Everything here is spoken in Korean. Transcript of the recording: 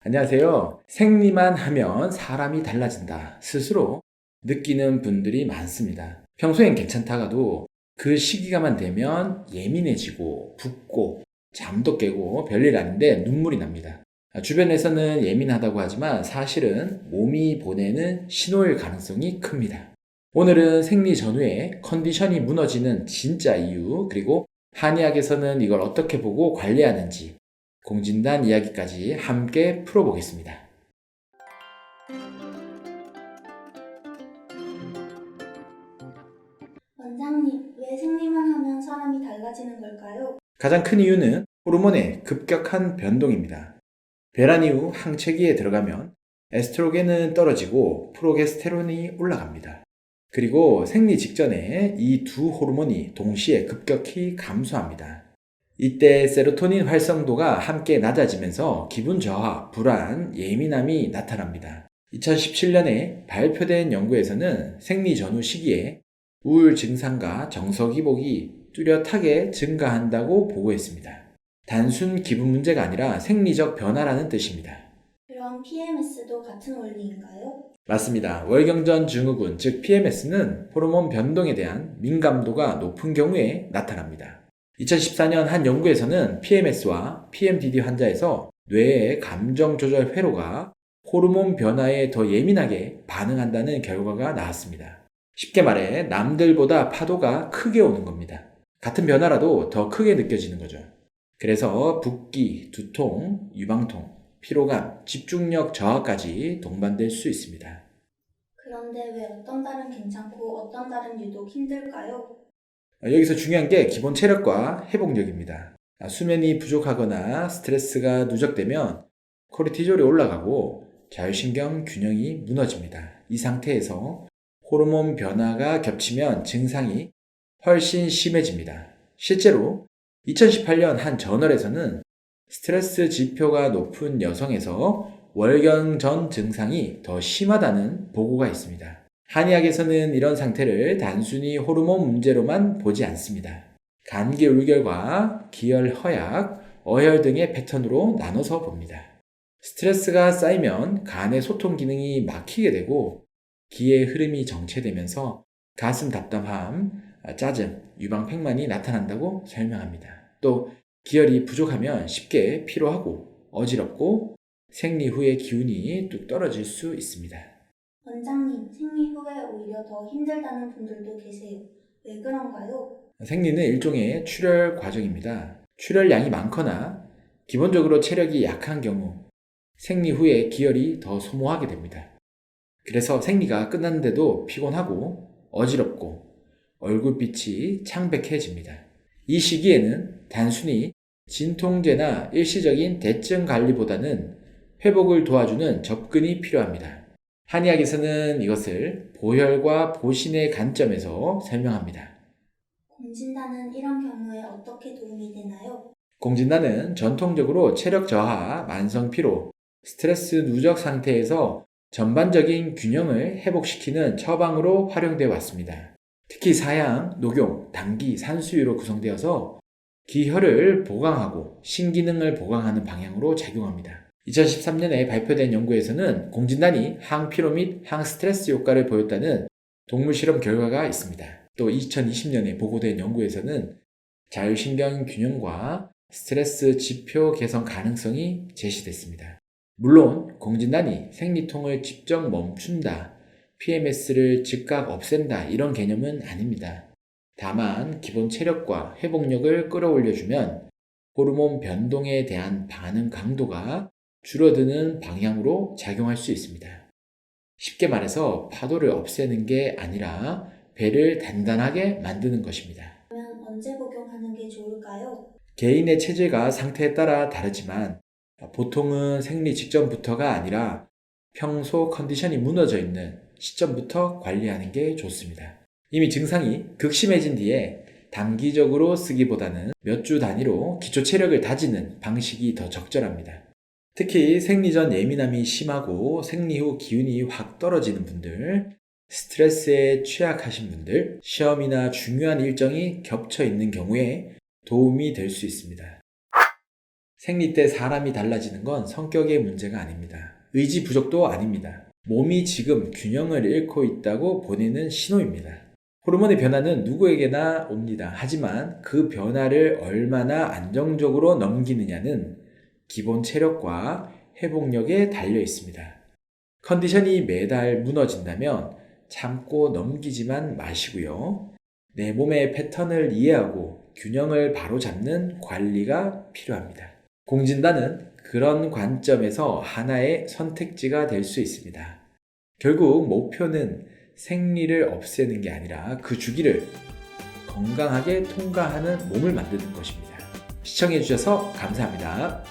안녕하세요. 생리만 하면 사람이 달라진다. 스스로 느끼는 분들이 많습니다. 평소엔 괜찮다가도 그 시기가만 되면 예민해지고 붓고 잠도 깨고 별일 아닌데 눈물이 납니다. 주변에서는 예민하다고 하지만 사실은 몸이 보내는 신호일 가능성이 큽니다. 오늘은 생리 전후에 컨디션이 무너지는 진짜 이유, 그리고 한의학에서는 이걸 어떻게 보고 관리하는지, 공진단 이야기까지 함께 풀어보겠습니다. 원장님, 왜 생리만 하면 사람이 달라지는 걸까요? 가장 큰 이유는 호르몬의 급격한 변동입니다. 배란 이후 항체기에 들어가면 에스트로겐은 떨어지고 프로게스테론이 올라갑니다. 그리고 생리 직전에 이 두 호르몬이 동시에 급격히 감소합니다. 이때 세로토닌 활성도가 함께 낮아지면서 기분 저하, 불안, 예민함이 나타납니다. 2017년에 발표된 연구에서는 생리 전후 시기에 우울 증상과 정서 기복이 뚜렷하게 증가한다고 보고했습니다. 단순 기분 문제가 아니라 생리적 변화라는 뜻입니다. 그럼 PMS도 같은 원리인가요? 맞습니다. 월경전 증후군, 즉 PMS는 호르몬 변동에 대한 민감도가 높은 경우에 나타납니다. 2014년 한 연구에서는 PMS와 PMDD 환자에서 뇌의 감정 조절 회로가 호르몬 변화에 더 예민하게 반응한다는 결과가 나왔습니다. 쉽게 말해 남들보다 파도가 크게 오는 겁니다. 같은 변화라도 더 크게 느껴지는 거죠. 그래서 붓기, 두통, 유방통, 피로감, 집중력 저하까지 동반될 수 있습니다. 그런데 왜 어떤 달은 괜찮고 어떤 달은 유독 힘들까요? 여기서 중요한 게 기본 체력과 회복력입니다. 수면이 부족하거나 스트레스가 누적되면 코르티졸이 올라가고 자율신경 균형이 무너집니다. 이 상태에서 호르몬 변화가 겹치면 증상이 훨씬 심해집니다. 실제로 2018년 한 저널에서는 스트레스 지표가 높은 여성에서 월경전 증상이 더 심하다는 보고가 있습니다. 한의학에서는 이런 상태를 단순히 호르몬 문제로만 보지 않습니다. 감기 울결과 기혈 허약, 어혈 등의 패턴으로 나눠서 봅니다. 스트레스가 쌓이면 간의 소통 기능이 막히게 되고 기의 흐름이 정체되면서 가슴 답답함, 짜증, 유방팽만이 나타난다고 설명합니다. 또 기혈이 부족하면 쉽게 피로하고 어지럽고 생리 후의 기운이 뚝 떨어질 수 있습니다. 원장님, 생리 후에 오히려 더 힘들다는 분들도 계세요. 왜 그런가요? 생리는 일종의 출혈 과정입니다. 출혈량이 많거나 기본적으로 체력이 약한 경우 생리 후에 기혈이 더 소모하게 됩니다. 그래서 생리가 끝났는데도 피곤하고 어지럽고 얼굴빛이 창백해집니다. 이 시기에는 단순히 진통제나 일시적인 대증 관리보다는 회복을 도와주는 접근이 필요합니다. 한의학에서는 이것을 보혈과 보신의 관점에서 설명합니다. 공진단은 이런 경우에 어떻게 도움이 되나요? 공진단은 전통적으로 체력 저하, 만성 피로, 스트레스 누적 상태에서 전반적인 균형을 회복시키는 처방으로 활용되어 왔습니다. 특히 사양, 녹용, 당기, 산수유로 구성되어서 기혈을 보강하고 신기능을 보강하는 방향으로 작용합니다. 2013년에 발표된 연구에서는 공진단이 항피로 및 항스트레스 효과를 보였다는 동물 실험 결과가 있습니다. 또 2020년에 보고된 연구에서는 자율신경 균형과 스트레스 지표 개선 가능성이 제시됐습니다. 물론 공진단이 생리통을 직접 멈춘다, PMS를 즉각 없앤다 이런 개념은 아닙니다. 다만 기본 체력과 회복력을 끌어올려주면 호르몬 변동에 대한 반응 강도가 줄어드는 방향으로 작용할 수 있습니다. 쉽게 말해서 파도를 없애는 게 아니라 배를 단단하게 만드는 것입니다. 그러면 언제 복용하는 게 좋을까요? 개인의 체질과 상태에 따라 다르지만 보통은 생리 직전부터가 아니라 평소 컨디션이 무너져 있는 시점부터 관리하는 게 좋습니다. 이미 증상이 극심해진 뒤에 단기적으로 쓰기보다는 몇 주 단위로 기초 체력을 다지는 방식이 더 적절합니다. 특히 생리 전 예민함이 심하고 생리 후 기운이 확 떨어지는 분들, 스트레스에 취약하신 분들, 시험이나 중요한 일정이 겹쳐 있는 경우에 도움이 될 수 있습니다. 생리 때 사람이 달라지는 건 성격의 문제가 아닙니다. 의지 부족도 아닙니다. 몸이 지금 균형을 잃고 있다고 보내는 신호입니다. 호르몬의 변화는 누구에게나 옵니다. 하지만 그 변화를 얼마나 안정적으로 넘기느냐는 기본 체력과 회복력에 달려 있습니다. 컨디션이 매달 무너진다면 참고 넘기지만 마시고요. 내 몸의 패턴을 이해하고 균형을 바로잡는 관리가 필요합니다. 공진단은 그런 관점에서 하나의 선택지가 될 수 있습니다. 결국 목표는 생리를 없애는 게 아니라 그 주기를 건강하게 통과하는 몸을 만드는 것입니다. 시청해주셔서 감사합니다.